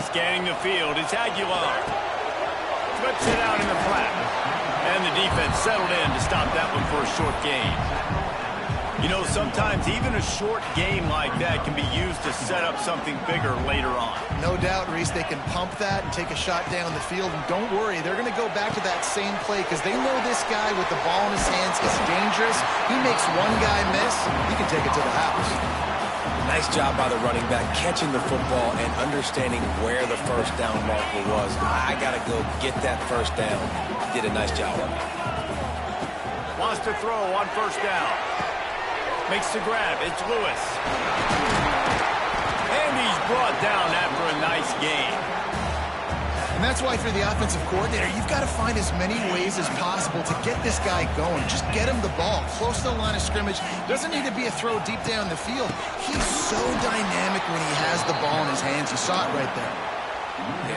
Scanning the field, it's Aguilar. Flips it out in the flat. And the defense settled in to stop that one for a short gain. You know, sometimes even a short game like that can be used to set up something bigger later on. No doubt, Reese, they can pump that and take a shot down the field. And don't worry, they're going to go back to that same play because they know this guy with the ball in his hands is dangerous. He makes one guy miss, he can take it to the house. Nice job by the running back, catching the football and understanding where the first down marker was. I got to go get that first down. Did a nice job of it. Wants to throw on first down. Makes the grab. It's Lewis. And he's brought down after a nice gain. And that's why for the offensive coordinator, you've got to find as many ways as possible to get this guy going. Just get him the ball close to the line of scrimmage. Doesn't need to be a throw deep down the field. He's so dynamic when he has the ball in his hands. You saw it right there.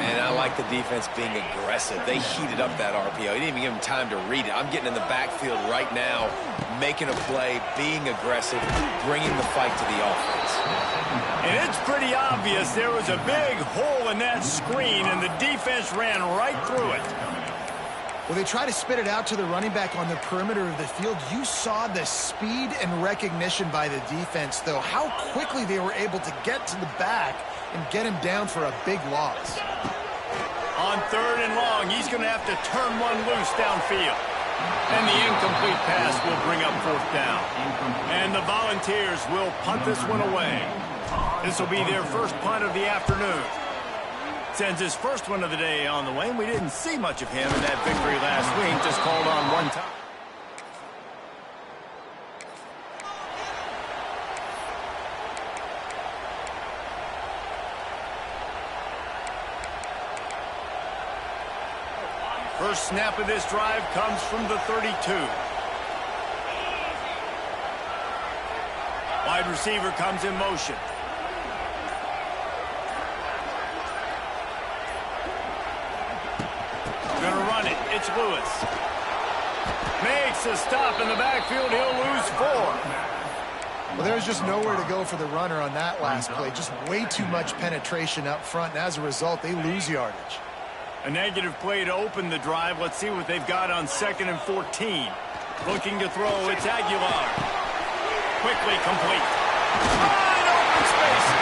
And I like the defense being aggressive. They heated up that RPO. He didn't even give him time to read it. I'm getting in the backfield right now, making a play, being aggressive, bringing the fight to the offense. And it's pretty obvious there was a big hole in that screen, and the defense ran right through it. Well, they try to spit it out to the running back on the perimeter of the field. You saw the speed and recognition by the defense, though, how quickly they were able to get to the back and get him down for a big loss. On 3rd and long, he's going to have to turn one loose downfield. And the incomplete pass will bring up 4th down. And the Volunteers will punt this one away. This will be their first punt of the afternoon. Sends his first one of the day on the way, and we didn't see much of him in that victory last week, just called on one time. First snap of this drive comes from the 32. Wide receiver comes in motion. Gonna run it. It's Lewis. Makes a stop in the backfield. He'll lose 4. Well, there's just nowhere to go for the runner on that last play. Just way too much penetration up front, and as a result, they lose yardage. A negative play to open the drive. Let's see what they've got on 2nd and 14. Looking to throw. It's Aguilar. Quickly complete. Wide open spaces.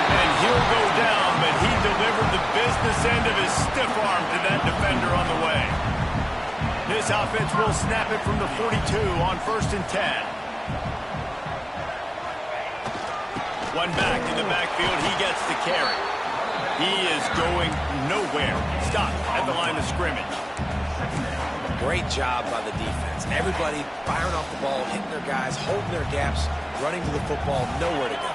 And he'll go down, but he delivered the business end of his stiff arm to that defender on the way. This offense will snap it from the 42 on 1st and 10. One back in the backfield. He gets the carry. He is going nowhere. Stopped at the line of scrimmage. Great job by the defense. Everybody firing off the ball, hitting their guys, holding their gaps, running to the football, nowhere to go.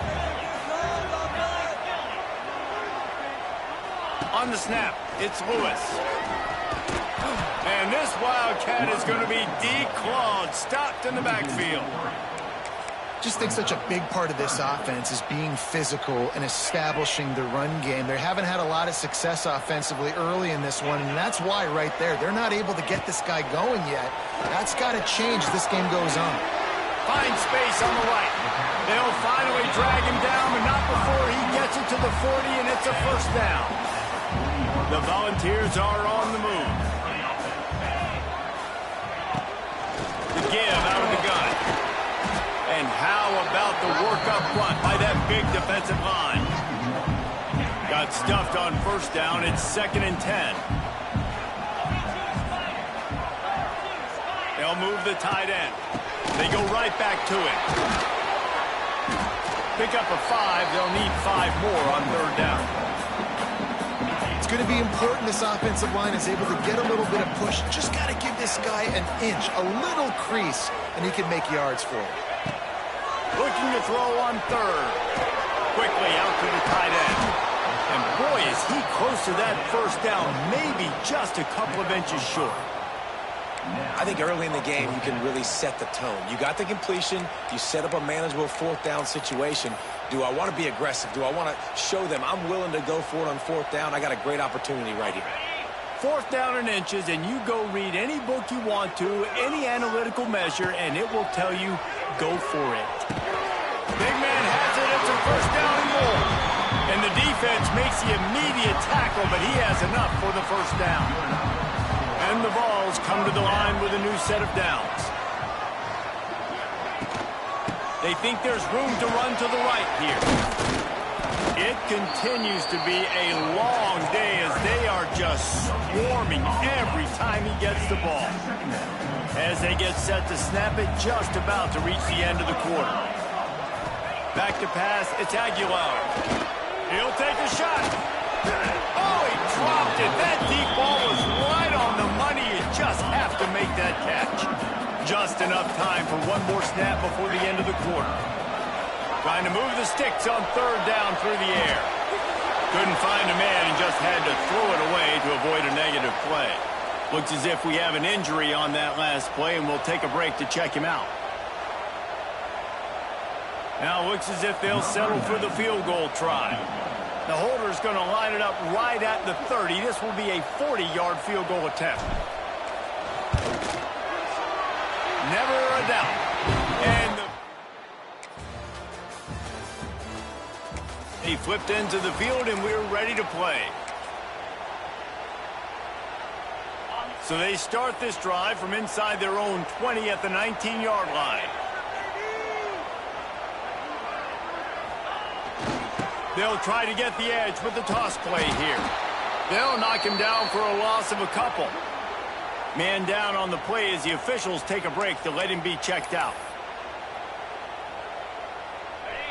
On the snap, it's Lewis. And this Wildcat is going to be declawed, stopped in the backfield. Just think such a big part of this offense is being physical and establishing the run game. They haven't had a lot of success offensively early in this one, and that's why right there, they're not able to get this guy going yet. That's got to change as this game goes on. Finds space on the right. They'll finally drag him down, but not before he gets it to the 40, and it's a 1st down. The Volunteers are on the move. The give out of the gun. And how about the work up front by that big defensive line? Got stuffed on 1st down. It's 2nd and 10. They'll move the tight end. They go right back to it. Pick up a 5. They'll need 5 more on 3rd down. It's going to be important this offensive line is able to get a little bit of push. Just got to give this guy an inch, a little crease, and he can make yards for it. Looking to throw on 3rd. Quickly out to the tight end. And boy, is he close to that 1st down. Maybe just a couple of inches short. I think early in the game, you can really set the tone. You got the completion. You set up a manageable 4th down situation. Do I want to be aggressive? Do I want to show them I'm willing to go for it on 4th down? I got a great opportunity right here. 4th down and inches, and you go read any book you want to, any analytical measure, and it will tell you, go for it. Big man has it. It's a 1st down and more. And the defense defense makes the immediate tackle, but he has enough for the first down. And the Vols come to the line with a new set of downs. They think there's room to run to the right here. It continues to be a long day as they are just swarming every time he gets the ball. As they get set to snap it, just about to reach the end of the quarter. Back to pass, it's Aguilar. He'll take a shot. Oh, he dropped it. That deep ball was right on the money. You just have to make that catch. Just enough time for one more snap before the end of the quarter. Trying to move the sticks on third down through the air. Couldn't find a man and just had to throw it away to avoid a negative play. Looks as if we have an injury on that last play, and we'll take a break to check him out. Now it looks as if they'll settle for the field goal try. The holder's going to line it up right at the 30. This will be a 40-yard field goal attempt. Never a doubt. And he flipped into the field, and we're ready to play. So they start this drive from inside their own 20 at the 19-yard line. They'll try to get the edge with the toss play here. They'll knock him down for a loss of a couple. Man down on the play as the officials take a break to let him be checked out.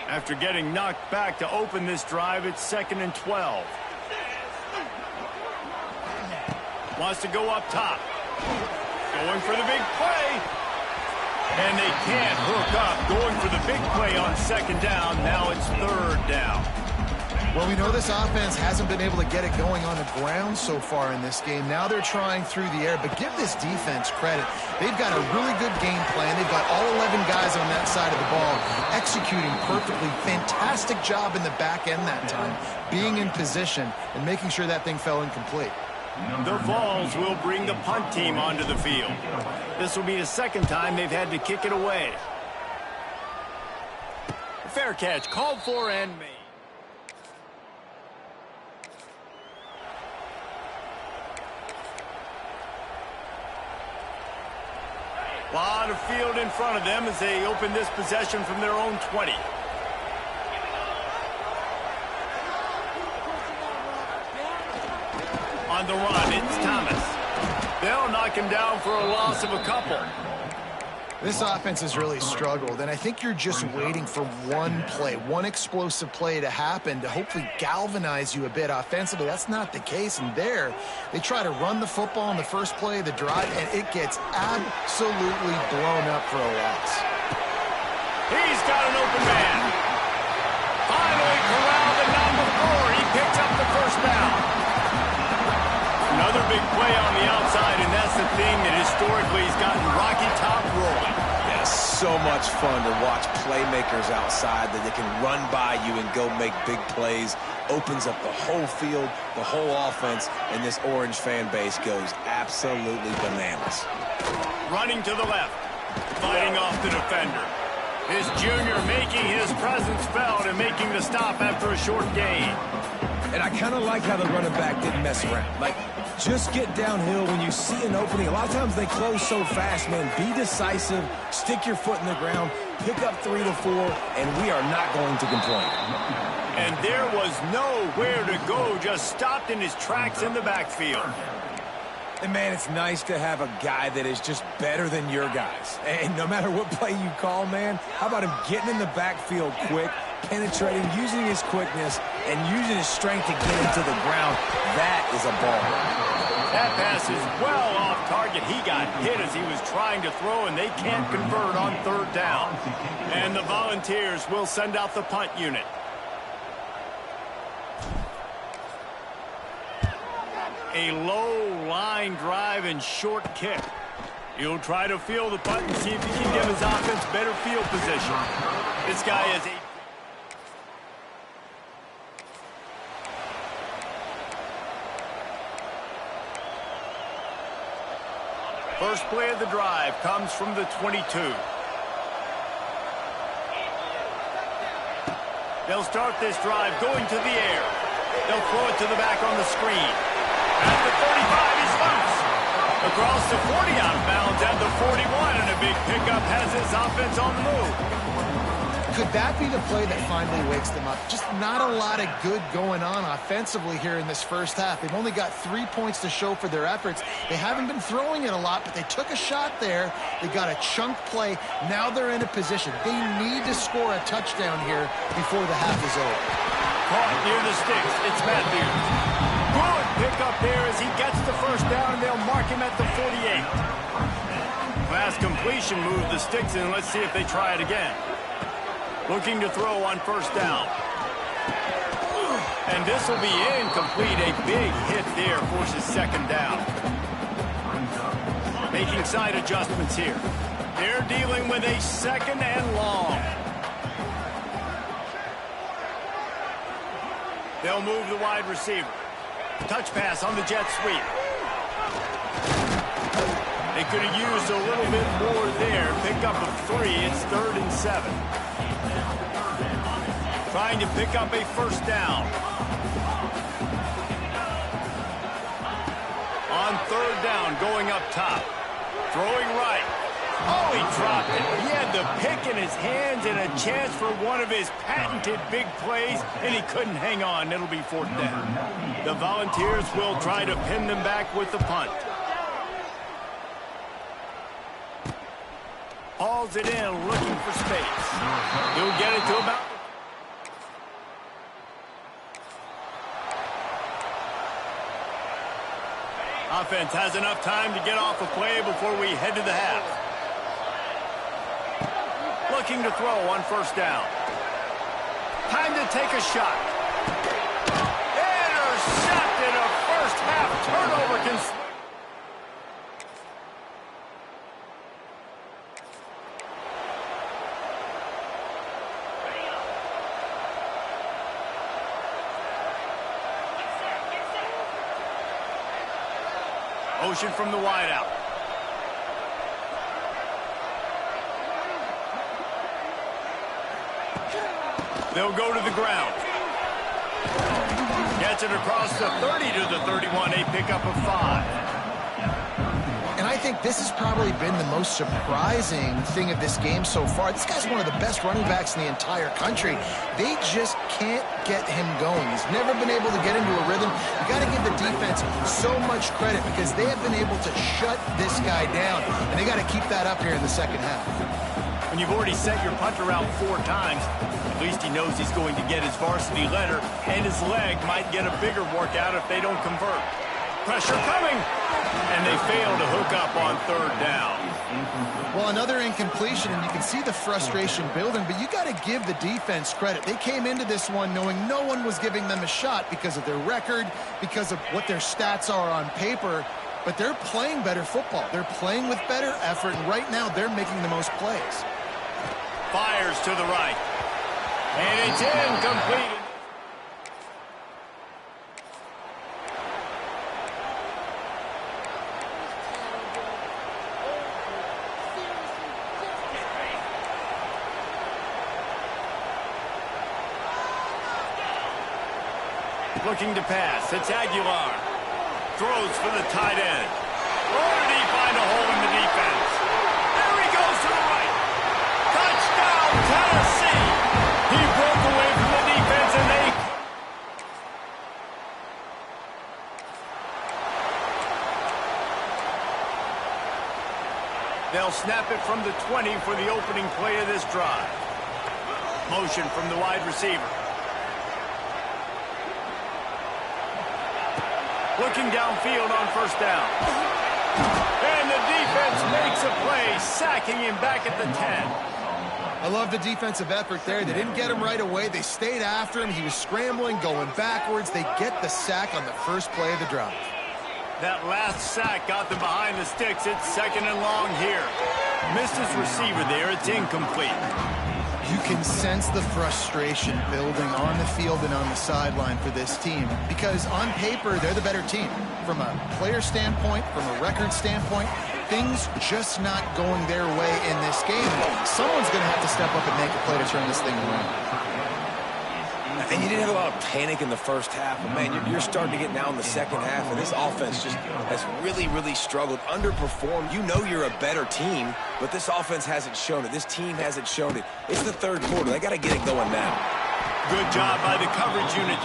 After getting knocked back to open this drive, it's 2nd and 12. Wants to go up top. Going for the big play. And they can't hook up. Going for the big play on 2nd down. Now it's 3rd down. Well, we know this offense hasn't been able to get it going on the ground so far in this game. Now they're trying through the air, but give this defense credit. They've got a really good game plan. They've got all 11 guys on that side of the ball executing perfectly. Fantastic job in the back end that time, being in position and making sure that thing fell incomplete. The Vols will bring the punt team onto the field. This will be the 2nd time they've had to kick it away. Fair catch, called for and made. Lot of field in front of them as they open this possession from their own 20. On the run, it's Thomas. They'll knock him down for a loss of a couple. This offense has really struggled, and I think you're just waiting for one play, one explosive play to happen to hopefully galvanize you a bit offensively. That's not the case, and there they try to run the football in the first play of the drive, and it gets absolutely blown up for a loss. He's got an open man. Finally corralled at number 4. He picks up the first down. Another big play on the outside, and that's the thing that historically has gotten Rocky Top rolling. Yeah, so much fun to watch playmakers outside that they can run by you and go make big plays. Opens up the whole field, the whole offense, and this Orange fan base goes absolutely bananas. Running to the left, fighting off the defender. His junior making his presence felt and making the stop after a short gain. And I kind of like how the running back didn't mess around. Like, just get downhill when you see an opening. A lot of times they close so fast, man. Be decisive, stick your foot in the ground, pick up 3 to 4, and we are not going to complain. And there was nowhere to go, just stopped in his tracks in the backfield. And, man, it's nice to have a guy that is just better than your guys. And no matter what play you call, man, how about him getting in the backfield quick, penetrating, using his quickness, and using his strength to get him to the ground? That is a ball. That pass is well off target. He got hit as he was trying to throw, and they can't convert on 3rd down. And the Volunteers will send out the punt unit. A low line drive and short kick. He'll try to field the punt and see if he can give his offense better field position. This guy is a... First play of the drive comes from the 22. They'll start this drive going to the air. They'll throw it to the back on the screen. At the 35, he's loose. Across the 40, out of bounds at the 41, and a big pickup has his offense on the move. Could that be the play that finally wakes them up? Just not a lot of good going on offensively here in this first half. They've only got 3 points to show for their efforts. They haven't been throwing it a lot, but they took a shot there. They got a chunk play. Now they're in a position. They need to score a touchdown here before the half is over. Caught near the sticks. It's Matthews. Good pick up there as he gets the first down, and they'll mark him at the 48. Last completion moved the sticks in. Let's see if they try it again. Looking to throw on first down. And this will be incomplete. A big hit there forces second down. Making side adjustments here. They're dealing with a second and long. They'll move the wide receiver. Touch pass on the jet sweep. They could have used a little bit more there. Pick up of 3. It's 3rd and 7. Trying to pick up a first down. On 3rd down, going up top. Throwing right. Oh, he dropped it. He had the pick in his hands and a chance for one of his patented big plays, and he couldn't hang on. It'll be 4th down. The Volunteers will try to pin them back with the punt. Hauls it in, looking for space. He'll get it to about... Offense has enough time to get off a play before we head to the half. Looking to throw on first down. Time to take a shot. Intercepted, a first half turnover can... Motion from the wideout. They'll go to the ground. Gets it across the 30 to the 31, a pickup of 5. And I think this has probably been the most surprising thing of this game so far. This guy's one of the best running backs in the entire country. They just can't get him going. He's never been able to get into a rhythm. You got to give the defense so much credit because they have been able to shut this guy down, and they got to keep that up here in the second half. When you've already set your punter out 4 times, at least he knows he's going to get his varsity letter, and his leg might get a bigger workout if they don't convert. Pressure coming, and they fail to hook up on 3rd down. Well, another incompletion, and you can see the frustration building, but you got to give the defense credit. They came into this one knowing no one was giving them a shot because of their record, because of what their stats are on paper, but they're playing better football. They're playing with better effort, and right now they're making the most plays. Fires to the right, and it's incomplete. Looking to pass. It's Aguilar. Throws for the tight end. Or did he find a hole in the defense? There he goes to the right. Touchdown, Tennessee. He broke away from the defense, and they'll snap it from the 20 for the opening play of this drive. Motion from the wide receiver. Looking downfield on first down. And the defense makes a play, sacking him back at the 10. I love the defensive effort there. They didn't get him right away. They stayed after him. He was scrambling, going backwards. They get the sack on the first play of the drive. That last sack got them behind the sticks. It's 2nd and long here. Missed his receiver there. It's incomplete. You can sense the frustration building on the field and on the sideline for this team because on paper, they're the better team. From a player standpoint, from a record standpoint, things just not going their way in this game. Someone's going to have to step up and make a play to turn this thing around. And you didn't have a lot of panic in the first half, but, man, you're starting to get now in the second half, and this offense just has really, really struggled, underperformed. You know you're a better team, but this offense hasn't shown it. This team hasn't shown it. It's the third quarter. They got to get it going now. Good job by the coverage unit.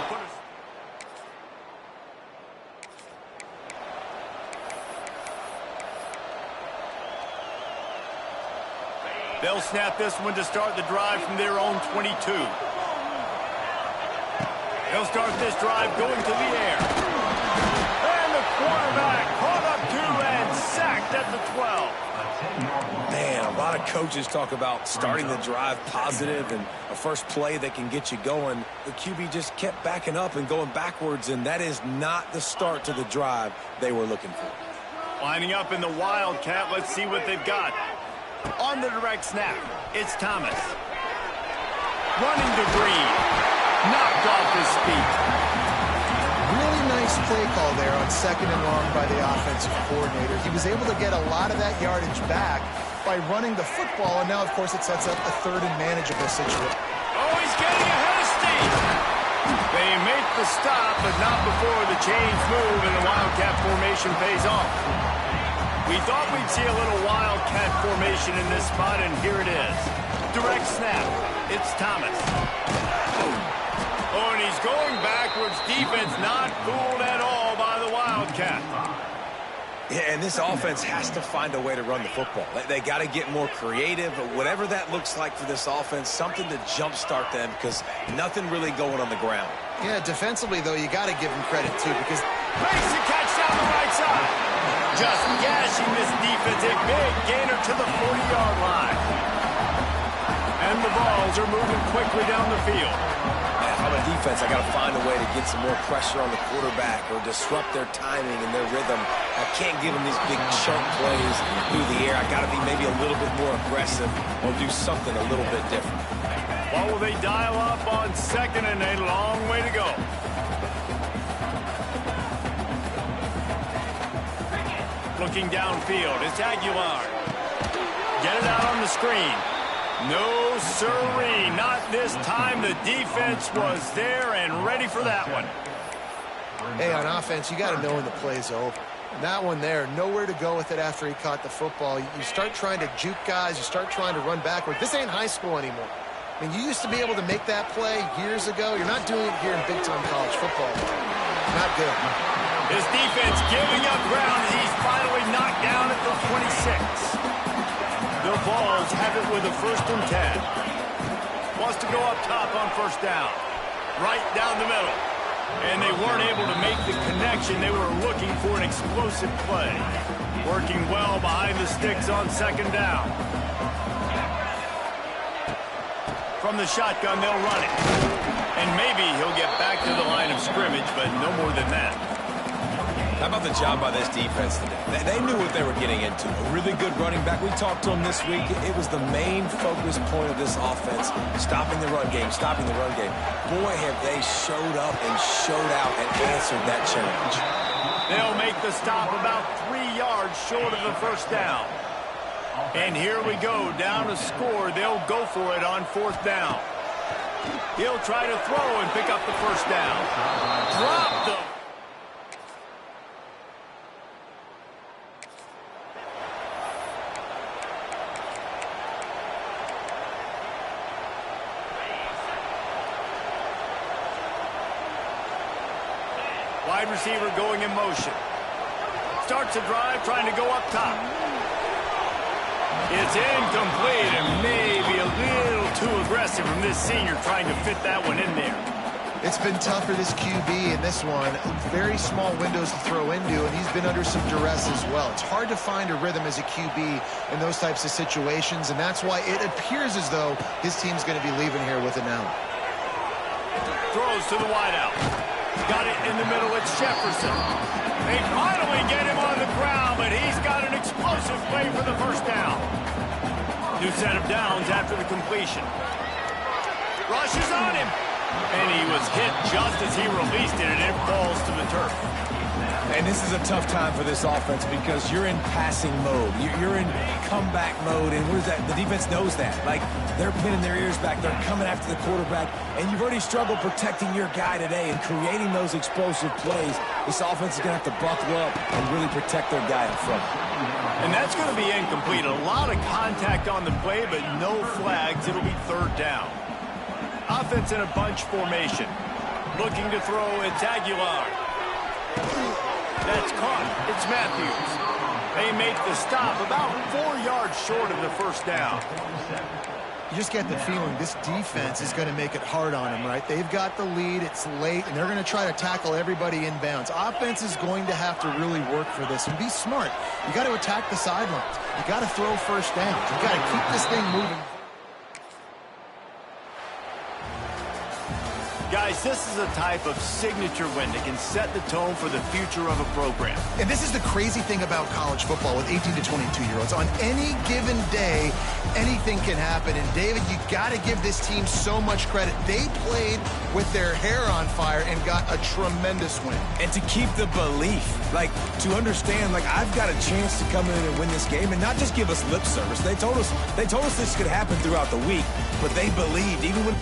They'll snap this one to start the drive from their own 22. They'll start this drive going to the air. And the quarterback caught up to and sacked at the 12. Man, a lot of coaches talk about starting the drive positive and a first play that can get you going. The QB just kept backing up and going backwards, and that is not the start to the drive they were looking for. Lining up in the Wildcat, let's see what they've got. On the direct snap, it's Thomas. Running to Byrd. Knocked off his feet. Really nice play call there on 2nd and long by the offensive coordinator. He was able to get a lot of that yardage back by running the football, and now, of course, it sets up a 3rd and manageable situation. Oh, he's getting ahead of Steve. They make the stop, but not before the change move, and the Wildcat formation pays off. We thought we'd see a little Wildcat formation in this spot, and here it is. Direct snap. It's Thomas. Oh, and he's going backwards. Defense not fooled at all by the Wildcat. Yeah, and this offense has to find a way to run the football. They got to get more creative, whatever that looks like for this offense, something to jumpstart them because nothing really going on the ground. Yeah, defensively, though, you got to give him credit, too, because Mason catch down the right side. Just gashing this defense, a big gainer to the 40-yard line. And the balls are moving quickly down the field. If I'm a defense, I got to find a way to get some more pressure on the quarterback or disrupt their timing and their rhythm. I can't give them these big chunk plays through the air. I got to be maybe a little bit more aggressive or do something a little bit different. What will they dial up on 2nd and a long way to go? Looking downfield, it's Aguilar. Get it out on the screen. No, sirree, not this time. The defense was there and ready for that one. hey, on offense, you got to know when the play's over. That one there, nowhere to go with it after he caught the football. You start trying to juke guys. You start trying to run backward. This ain't high school anymore. I mean, you used to be able to make that play years ago. You're not doing it here in big-time college football. Not good. His defense giving up ground as he's finally knocked down at the 26. The Vols have it with a 1st and 10. Wants to go up top on 1st down. Right down the middle. And they weren't able to make the connection. They were looking for an explosive play. Working well behind the sticks on 2nd down. From the shotgun, they'll run it. And maybe he'll get back to the line of scrimmage, but no more than that. How about the job by this defense today? They knew what they were getting into. A really good running back. We talked to him this week. It was the main focus point of this offense, stopping the run game, stopping the run game. Boy, have they showed up and showed out and answered that challenge. They'll make the stop about 3 yards short of the 1st down. And here we go, down to score. They'll go for it on 4th down. He'll try to throw and pick up the 1st down. Drop the... Wide receiver going in motion. Starts a drive, trying to go up top. It's incomplete and maybe a little too aggressive from this senior trying to fit that one in there. It's been tough for this QB in this one. Very small windows to throw into, and he's been under some duress as well. It's hard to find a rhythm as a QB in those types of situations, and that's why it appears as though his team's going to be leaving here with it now. Throws to the wideout. Got it in the middle. It's Jefferson. They finally get him on the ground, but he's got an explosive play for the 1st down. New set of downs after the completion. Rushes on him. And he was hit just as he released it, and it falls to the turf. And this is a tough time for this offense because you're in passing mode. You're in comeback mode, and what is that? The defense knows that. Like, they're pinning their ears back. They're coming after the quarterback, and you've already struggled protecting your guy today and creating those explosive plays. This offense is going to have to buckle up and really protect their guy in front. And that's going to be incomplete. A lot of contact on the play, but no flags. It'll be third down. Offense in a bunch formation. Looking to throw, it's Aguilar. That's caught. It's Matthews. They make the stop about 4 yards short of the first down. You just get the feeling this defense is going to make it hard on them, right? They've got the lead, it's late, and they're going to try to tackle everybody inbounds. Offense is going to have to really work for this and be smart. You got to attack the sidelines. You got to throw first down. You got to keep this thing moving. Guys, this is a type of signature win that can set the tone for the future of a program. And this is the crazy thing about college football with 18 to 22-year-olds. On any given day, anything can happen. And, David, you got to give this team so much credit. They played with their hair on fire and got a tremendous win. And to keep the belief, like, to understand, like, I've got a chance to come in and win this game and not just give us lip service. They told us this could happen throughout the week, but they believed, even when